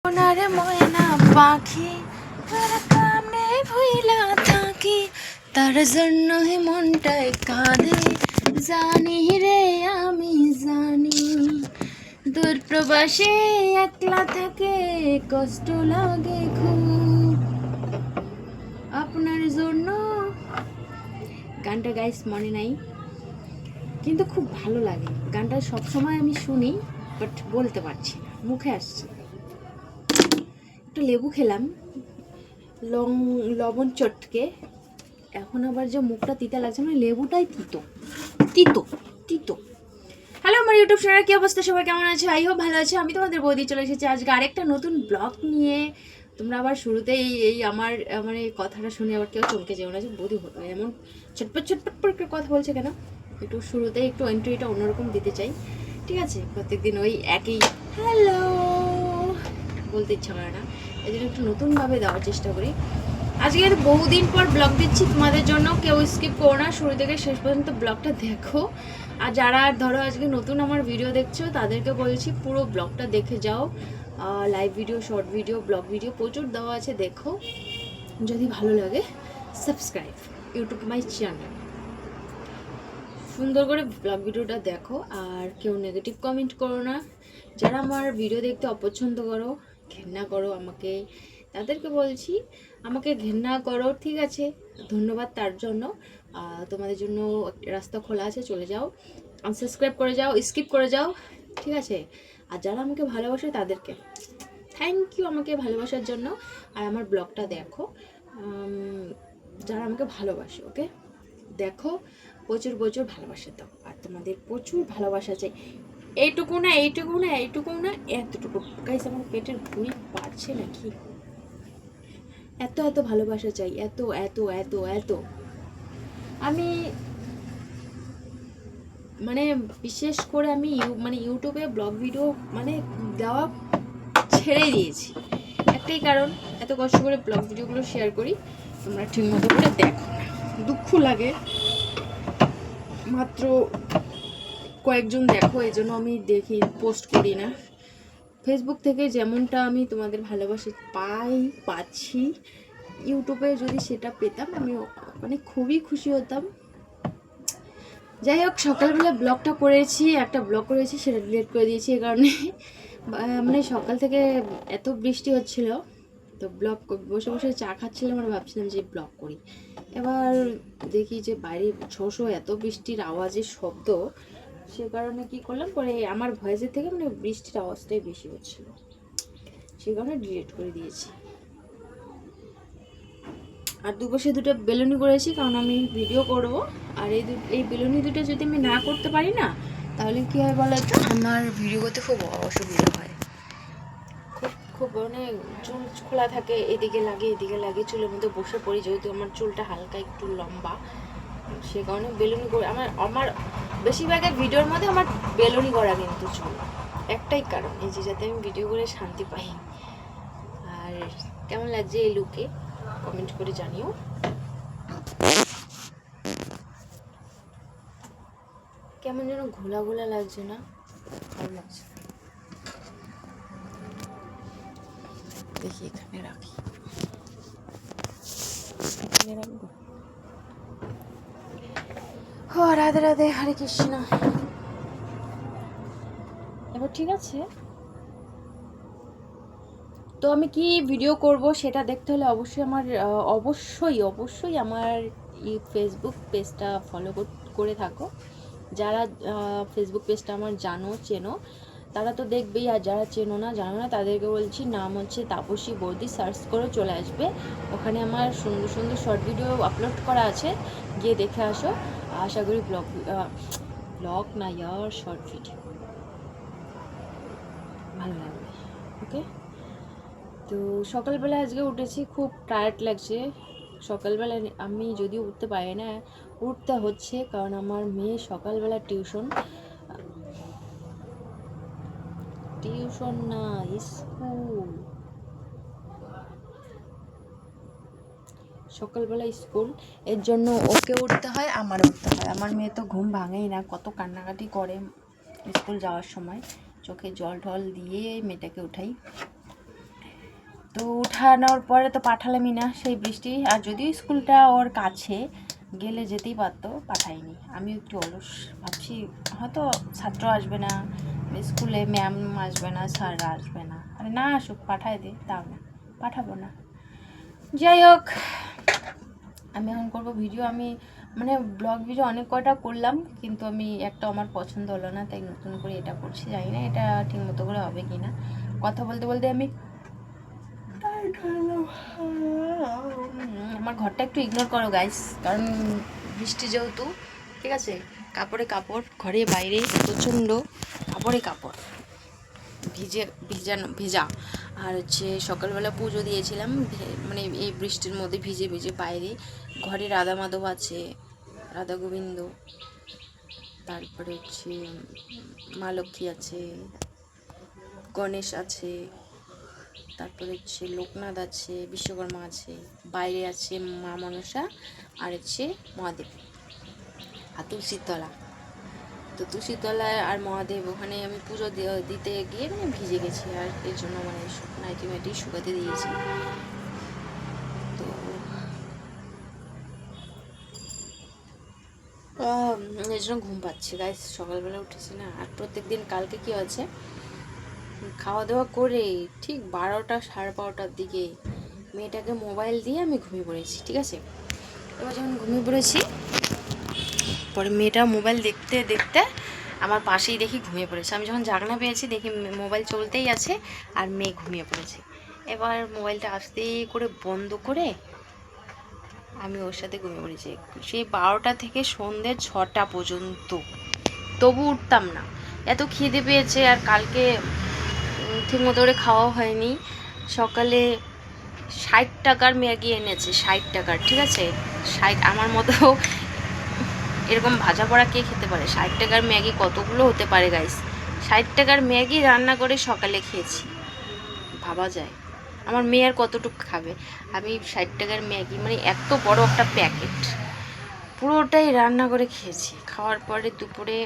ওনারে ময়না পাখি তার কামনে ভুইলা থাকি, তার জন্যই মনটাই কাঁদে জানি রে আমি জানি। দূর প্রবাসে একলা থাকে কষ্ট লাগে খুব আপনার জন্য। গানটা গাইস মনে নাই, কিন্তু খুব ভালো লাগে গানটা, সবসময় আমি শুনি বাট বলতে পারছি না, মুখে আসছে। একটু লেবু খেলাম লবণ চটকে, এখন আবার যে মুখটা তিতা লাগছে, মানে লেবুটাই তিতো তিতো তিতো। হ্যালো আমার ইউটিউব চ্যানেল, কি অবস্থা সবাই, কেমন আছে? আই হোপ ভালো আছে। আমি তোমাদের বৌদি চলে এসেছি আজকে আরেকটা নতুন ব্লগ নিয়ে। তোমরা আবার শুরুতেই এই আমার আমার এই কথাটা শুনে আবার কেউ চমকে যেও না যে বৌদি এমন ছটপট ছটপট করে কথা বলছে কেন। একটু শুরুতেই একটু এন্ট্রিটা অন্যরকম দিতে চাই, ঠিক আছে? প্রত্যেকদিন ওই একই হ্যালো বলতে ইচ্ছা করে না, এই জন্য একটু নতুনভাবে দেওয়ার চেষ্টা করি। আজকে বহুদিন পর ব্লগ দিচ্ছি তোমাদের জন্য, কেউ স্কিপ করো না, শুরু থেকে শেষ পর্যন্ত ব্লগটা দেখো। আর যারা ধরো আজকে নতুন আমার ভিডিও দেখছো তাদেরকে বলছি পুরো ব্লগটা দেখে যাও। Live video, short video, blog video প্রচুর দেওয়া আছে, দেখো। যদি ভালো লাগে সাবস্ক্রাইব ইউটিউব মাই চ্যানেল, সুন্দর করে ব্লগ ভিডিওটা দেখো। আর কেউ নেগেটিভ কমেন্ট করো না, যারা আমার ভিডিও দেখতে অপছন্দ করো, ঘেন্না করো আমাকে, তাদেরকে বলছি আমাকে ঘেন্না করো, ঠিক আছে? ধন্যবাদ তার জন্য। তোমাদের জন্য রাস্তা খোলা আছে, চলে যাও, আনসাবস্ক্রাইব করে যাও, স্কিপ করে যাও, ঠিক আছে? আর যারা আমাকে ভালোবাসে তাদেরকে থ্যাংক ইউ আমাকে ভালোবাসার জন্য। আর আমার ব্লগটা দেখো, যারা আমাকে ভালোবাসে, ওকে? দেখো, প্রচুর প্রচুর ভালোবাসা দাও, আর তোমাদের প্রচুর ভালোবাসা চাই। এইটুকু না এইটুকু না এইটুকু না এতটুকু। গাইস আমার পেটের ভুঁড়ি বাড়ছে নাকি? এত এত ভালোবাসা চাই, এত এত এত এত। আমি মানে বিশেষ করে আমি মানে ইউটিউবে ব্লগ ভিডিও মানে দেওয়া ছেড়ে দিয়েছি, একটাই কারণ, এত কষ্ট করে ব্লগ ভিডিওগুলো শেয়ার করি, তোমরা ঠিক মতো করে দেখো না, দুঃখ লাগে। মাত্র কয়েকজন দেখো, এই জন্য আমি দেখি, পোস্ট করি না। ফেসবুক থেকে যেমনটা আমি তোমাদের ভালোবাসা পাচ্ছি, ইউটিউবে যদি সেটা পেতাম আমি মানে খুবই খুশি হতাম। যাই হোক, সকালবেলা ব্লগটা করেছি, একটা ব্লগ করেছি, সেটা ডিলিট করে দিয়েছি এই কারণে মানে সকাল থেকে এত বৃষ্টি হচ্ছিল, তো ব্লগ বসে বসে চা খাচ্ছিলাম আর ভাবছিলাম যে ব্লগ করি। এবার দেখি যে বাইরে ছোঁসো এত বৃষ্টির আওয়াজের শব্দ, সে কারণে কি করলাম, পরে আমার ভয়েসের থেকে মানে বৃষ্টির আওয়াজটাই বেশি হচ্ছিল, সে কারণে ডিলিট করে দিয়েছি। আর দুপাশে দুটো বেলুনি করেছি, কারণ আমি ভিডিও করব। আর এই বেলুনি দুটো যদি আমি না করতে পারি না, তাহলে কী হয় বলো তো, আমার ভিডিও করতে খুব অসুবিধা হয়। খুব মানে চুল খোলা থাকে, এদিকে লাগে, চুলের মধ্যে বসে পড়ি, যেহেতু আমার চুলটা হালকা একটু লম্বা, সে কারণে বেলুনি করে আমার বেশিরভাগের ভিডিওর মধ্যে আমার বেলুনি করা, কিন্তু চুল একটাই কারণ, এই যে যাতে আমি ভিডিও করে শান্তি পাই। আর কেমন লাগছে এই লুকে কমেন্ট করে জানিও। কেমন যেন ঘোলা ঘোলা লাগছে না, ভালো লাগছে। দেখি এখানে রাখি, এখানে রাখবো। ও রাধে রাধে, হরে কৃষ্ণ। এবার ঠিক আছে, তো আমি কি ভিডিও করব সেটা দেখতে হলে অবশ্যই আমার এই ফেসবুক পেজটা ফলো করে থাকো। যারা ফেসবুক পেজটা আমার চেনো তারা তো দেখবেই, আর যারা জানো না তাদেরকে বলছি, নাম হচ্ছে তাপসী বৌদি, সার্চ করে চলে আসবে। ওখানে আমার সুন্দর সুন্দর শর্ট ভিডিও আপলোড করা আছে, গিয়ে দেখে আসো। আশা করি ব্লগ না ইয়ার শর্ট ভিডিও ভালো লাগবে, ওকে? তো সকালবেলা আজকে উঠেছি, খুব টায়ার্ড লাগছে। সকালবেলা আমি যদিও উঠতে পারি না, উঠতে হচ্ছে, কারণ আমার মেয়ে সকালবেলা টিউশন না স্কুল, সকালবেলা স্কুল, এর জন্য ওকে উঠতে হয়, আমার উঠতে হয়। আমার মেয়ে তো ঘুম ভাঙেই না, কত কান্নাকাটি করে স্কুল যাওয়ার সময়, চোখে জল ঢল দিয়ে মেয়েটাকে উঠাই। তো উঠানোর পরে তো পাঠালামই না, সেই বৃষ্টি। আর যদিও স্কুলটা ওর কাছে, গেলে যেতেই পারতো, পাঠাইনি। আমি একটু অলস ভাবছি হয়তো ছাত্র আসবে না, স্কুলে ম্যাম আসবে না, স্যাররা আসবে না, আরে না আসুক, পাঠায় দে, তাও না, পাঠাবো না। যাই হোক, আমি এখন করবো ভিডিও। আমি মানে ব্লগ ভিডিও অনেক কয়টা করলাম, কিন্তু আমি একটা আমার পছন্দ হলো না, তাই নতুন করে এটা করছি। জানি না এটা ঠিক মতো করে হবে কি না। কথা বলতে বলতে আমি আমার ঘরটা একটু ইগনোর করো গাইস, কারণ বৃষ্টি যেহেতু, ঠিক আছে, কাপড়ে কাপড়, ঘরে বাইরে প্রচণ্ড কাপড়ে কাপড়, ভেজা। আর হচ্ছে সকালবেলা পুজো দিয়েছিলাম, মানে এই বৃষ্টির মধ্যে ভিজে ভিজে বাইরে। ঘরে রাধা মাধব আছে, রাধা গোবিন্দ, তারপরে হচ্ছে মা লক্ষ্মী আছে, গণেশ আছে, তারপরে হচ্ছে লোকনাথ আছে, বিশ্বকর্মা আছে, বাইরে আছে মা মনসা, আর হচ্ছে মহাদেব, আর তুলসীর তলা। তো তুলসীতলায় আর মহাদেব, ওখানে আমি পুজো দিতে গিয়ে মানে ভিজে গেছি, আর এর জন্য মানে নাইটি মাইটি শুকাতে দিয়েছি। তো এর জন্য ঘুম পাচ্ছে গাইস, সকালবেলা উঠেছি না। আর প্রত্যেক দিন কালকে কি হয়েছে, খাওয়া দাওয়া করে ঠিক 12টা 12:30টার দিকে মেয়েটাকে মোবাইল দিয়ে আমি ঘুমিয়ে পড়েছি, ঠিক আছে। এবার যখন ঘুমিয়ে পড়েছি, পরে মেয়েটা মোবাইল দেখতে দেখতে আমার পাশেই দেখি ঘুমিয়ে পড়েছে। আমি যখন জাগনা পেয়েছি দেখি মোবাইল চলতেই আছে আর মেয়ে ঘুমিয়ে পড়েছে। এবার মোবাইলটা আস্তে করে বন্ধ করে আমি ওর সাথে ঘুমিয়ে পড়েছি সেই 12টা থেকে সন্ধ্যে 6টা পর্যন্ত। তবু উঠতাম না, এত খিদে পেয়েছে। আর কালকে ঠিক মতো করে খাওয়াও হয়নি। সকালে 60 টাকার ম্যাগি এনেছে, 60 টাকার, ঠিক আছে। 60, আমার মতো এরকম ভাজা পড়া কে খেতে পারে? 60 টাকার ম্যাগি কতগুলো হতে পারে গাইস? 60 টাকার ম্যাগি রান্না করে সকালে খেয়েছি, ভাবা যায়। আমার মেয়ে আর কতটুকু খাবে? আমি 60 টাকার ম্যাগি, মানে এত বড় একটা প্যাকেট, পুরোটাই রান্না করে খেয়েছি। খাওয়ার পরে দুপুরে